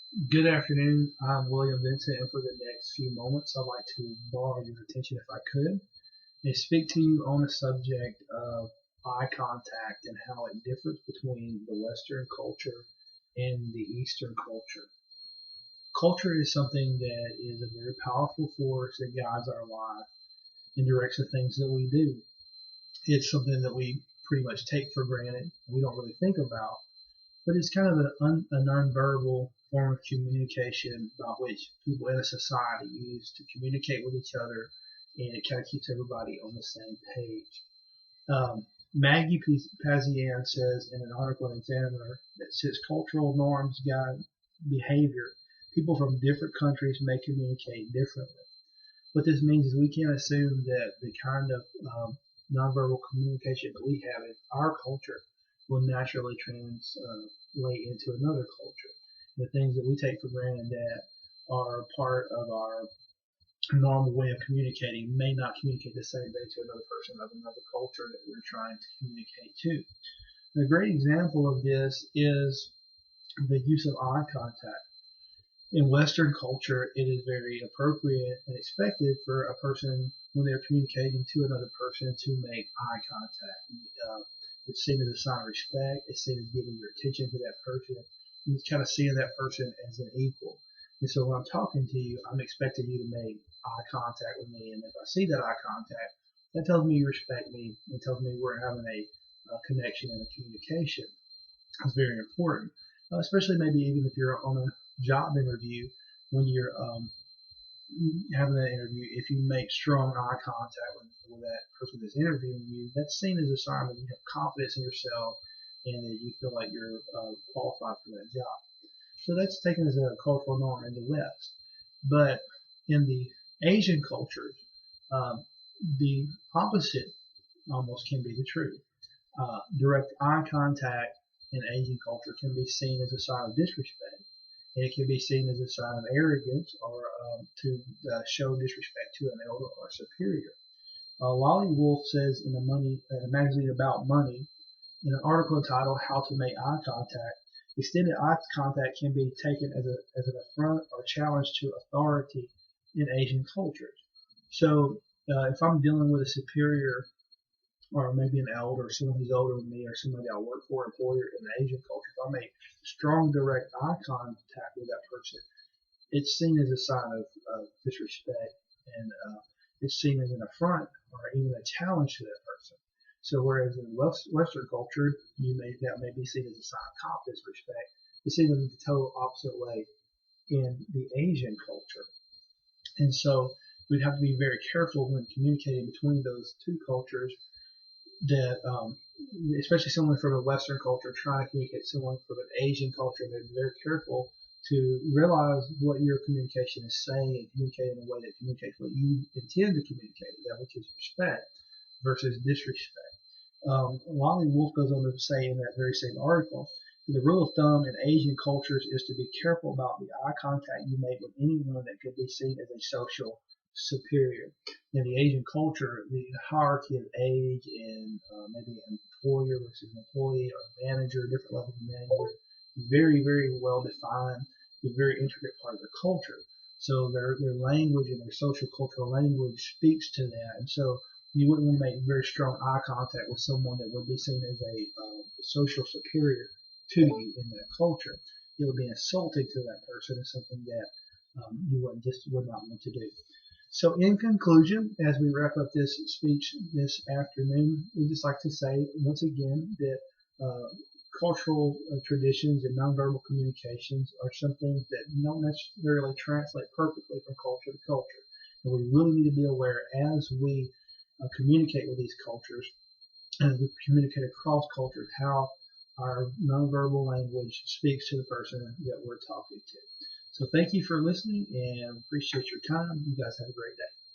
Good afternoon. I'm William Vincent, and for the next few moments, I'd like to borrow your attention if I could and speak to you on the subject of eye contact and how it differs between the Western culture and the Eastern culture. Culture is something that is a very powerful force that guides our life and directs the things that we do. It's something that we pretty much take for granted, we don't really think about, but it's kind of a nonverbal form of communication by which people in a society use to communicate with each other, and it kind of keeps everybody on the same page. Maggie Pazian says in an article in Examiner that since cultural norms guide behavior, people from different countries may communicate differently. What this means is we can't assume that the kind of nonverbal communication that we have in our culture will naturally translate into another culture. The things that we take for granted that are part of our normal way of communicating may not communicate the same way to another person of another culture that we're trying to communicate to. And a great example of this is the use of eye contact. In Western culture, it is very appropriate and expected for a person when they're communicating to another person to make eye contact. Uh, it's seen as a sign of respect. It's seen as giving your attention to that person. And it's kind of seeing that person as an equal. And so when I'm talking to you, I'm expecting you to make eye contact with me. And if I see that eye contact, that tells me you respect me. It tells me we're having a connection and a communication. It's very important, especially maybe even if you're on a job interview when you're having that interview. If you make strong eye contact with that person that's interviewing you, that's seen as a sign that you have confidence in yourself and that you feel like you're qualified for that job. So that's taken as a cultural norm in the West. But in the Asian cultures, um, the opposite almost can be the truth. Direct eye contact in Asian culture can be seen as a sign of disrespect, and it can be seen as a sign of arrogance or to show disrespect to an elder or superior. Lolly Wolf says in a magazine about money, in an article entitled "How to Make Eye Contact," extended eye contact can be taken as an affront or challenge to authority in Asian cultures. So, if I'm dealing with a superior or maybe an elder, or someone who's older than me, or somebody I work for, employer in the Asian culture, if I make strong direct eye contact with that person, it's seen as a sign of disrespect, and it's seen as an affront or even a challenge to that person. So whereas in Western culture, that may be seen as a sign of confidence, respect, it's seen in the total opposite way in the Asian culture. And so we'd have to be very careful when communicating between those two cultures that especially someone from a Western culture trying to communicate to someone from an Asian culture, they're very careful to realize what your communication is saying and communicate in a way that communicates what you intend to communicate, that which is respect versus disrespect. Lonnie Wolf goes on to say in that very same article, the rule of thumb in Asian cultures is to be careful about the eye contact you make with anyone that could be seen as a social superior. In the Asian culture, the hierarchy of age and maybe an employer versus an employee or manager, different levels of manager, very, very well defined. It's a very intricate part of their culture. So their language and their social cultural language speaks to that. And so you wouldn't want to make very strong eye contact with someone that would be seen as a social superior to you in that culture. It would be insulting to that person and something that you would not want to do. So, in conclusion, as we wrap up this speech this afternoon, we'd just like to say once again that cultural traditions and nonverbal communications are something that don't necessarily translate perfectly from culture to culture. And we really need to be aware as we communicate with these cultures and we communicate across cultures how our nonverbal language speaks to the person that we're talking to. So thank you for listening and appreciate your time. You guys have a great day.